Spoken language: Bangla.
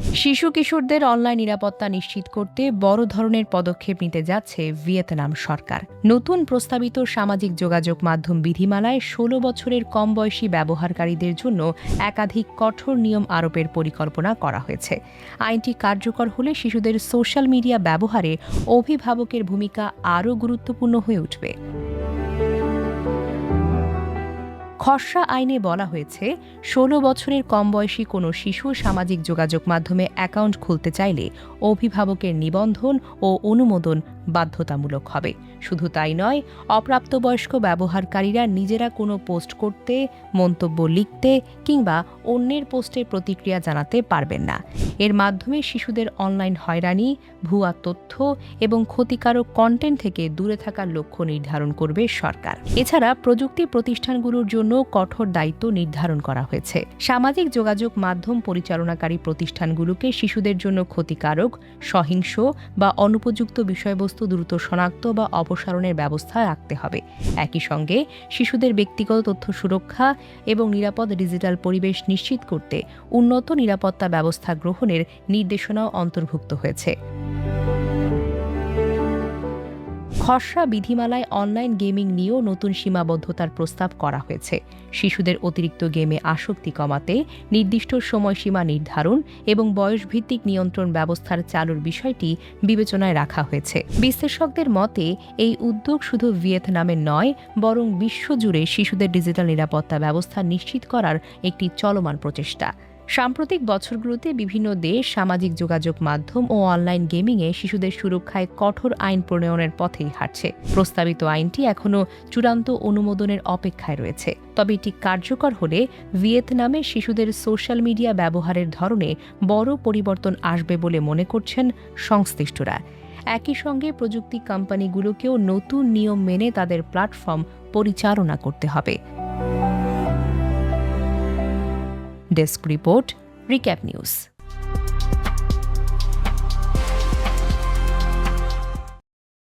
শিশু কিশোরদের অনলাইন নিরাপত্তা নিশ্চিত করতে বড় ধরনের পদক্ষেপ নিতে যাচ্ছে ভিয়েতনাম সরকার। নতুন প্রস্তাবিত সামাজিক যোগাযোগ মাধ্যম বিধিমালায় ১৬ বছরের কম বয়সী ব্যবহারকারীদের জন্য একাধিক কঠোর নিয়ম আরোপের পরিকল্পনা করা হয়েছে। আইনটি কার্যকর হলে শিশুদের সোশ্যাল মিডিয়া ব্যবহারে অভিভাবকের ভূমিকা আরও গুরুত্বপূর্ণ হয়ে উঠবে। খসড়া আইনে বলা হয়েছে ১৬ বছরের কম বয়সী কোনো শিশু সামাজিক যোগাযোগ মাধ্যমে অ্যাকাউন্ট খুলতে চাইলে অভিভাবকের নিবন্ধন ও অনুমোদন বাধ্যতামূলক হবে। শুধু তাই নয়, অপ্রাপ্তবয়স্ক ব্যবহারকারীরা নিজেরা কোনো পোস্ট করতে, মন্তব্য লিখতে কিংবা অন্যের পোস্টে প্রতিক্রিয়া জানাতে পারবেন না। এর মাধ্যমে শিশুদের অনলাইন হয়রানি, ভুয়া তথ্য এবং ক্ষতিকারক কন্টেন্ট থেকে দূরে থাকার লক্ষ্য নির্ধারণ করবে সরকার। এছাড়া প্রযুক্তি প্রতিষ্ঠানগুলোর জন্য কঠোর দায়িত্ব নির্ধারণ করা হয়েছে। সামাজিক যোগাযোগ মাধ্যম পরিচালনাকারী প্রতিষ্ঠানগুলোকে শিশুদের জন্য ক্ষতিকারক, সহিংস বা অনুপযুক্ত বিষয়বস্তু দ্রুত শনাক্ত বা অপসারণের ব্যবস্থা রাখতে হবে। একই সঙ্গে শিশুদের ব্যক্তিগত তথ্য সুরক্ষা এবং নিরাপদ ডিজিটাল পরিবেশ নিশ্চিত করতে উন্নত নিরাপত্তা ব্যবস্থা গ্রহণের নির্দেশনাও অন্তর্ভুক্ত হয়েছে। খসড়া বিধিমালায় অনলাইন গেমিং নিয়েও নতুন সীমাবদ্ধতার প্রস্তাব করা হয়েছে। শিশুদের অতিরিক্ত গেমে আসক্তি কমাতে নির্দিষ্ট সময়সীমা নির্ধারণ এবং বয়সভিত্তিক নিয়ন্ত্রণ ব্যবস্থার চালুর বিষয়টি বিবেচনায় রাখা হয়েছে। বিশ্লেষকদের মতে এই উদ্যোগ শুধু ভিয়েতনামের নয়, বরং বিশ্বজুড়ে শিশুদের ডিজিটাল নিরাপত্তা ব্যবস্থা নিশ্চিত করার একটি চলমান প্রচেষ্টা। সাম্প্রতিক বছরগুলোতে বিভিন্ন দেশ সামাজিক যোগাযোগ মাধ্যম ও অনলাইন গেমিংয়ে শিশুদের সুরক্ষায় কঠোর আইন প্রণয়নের পথেই হাঁটছে। প্রস্তাবিত আইনটি এখনও চূড়ান্ত অনুমোদনের অপেক্ষায় রয়েছে। তবে এটি কার্যকর হলে ভিয়েতনামে শিশুদের সোশ্যাল মিডিয়া ব্যবহারের ধরনে বড় পরিবর্তন আসবে বলে মনে করছেন সংশ্লিষ্টরা। একই সঙ্গে প্রযুক্তি কোম্পানিগুলোকেও নতুন নিয়ম মেনে তাদের প্ল্যাটফর্ম পরিচালনা করতে হবে। Desk report, recap news.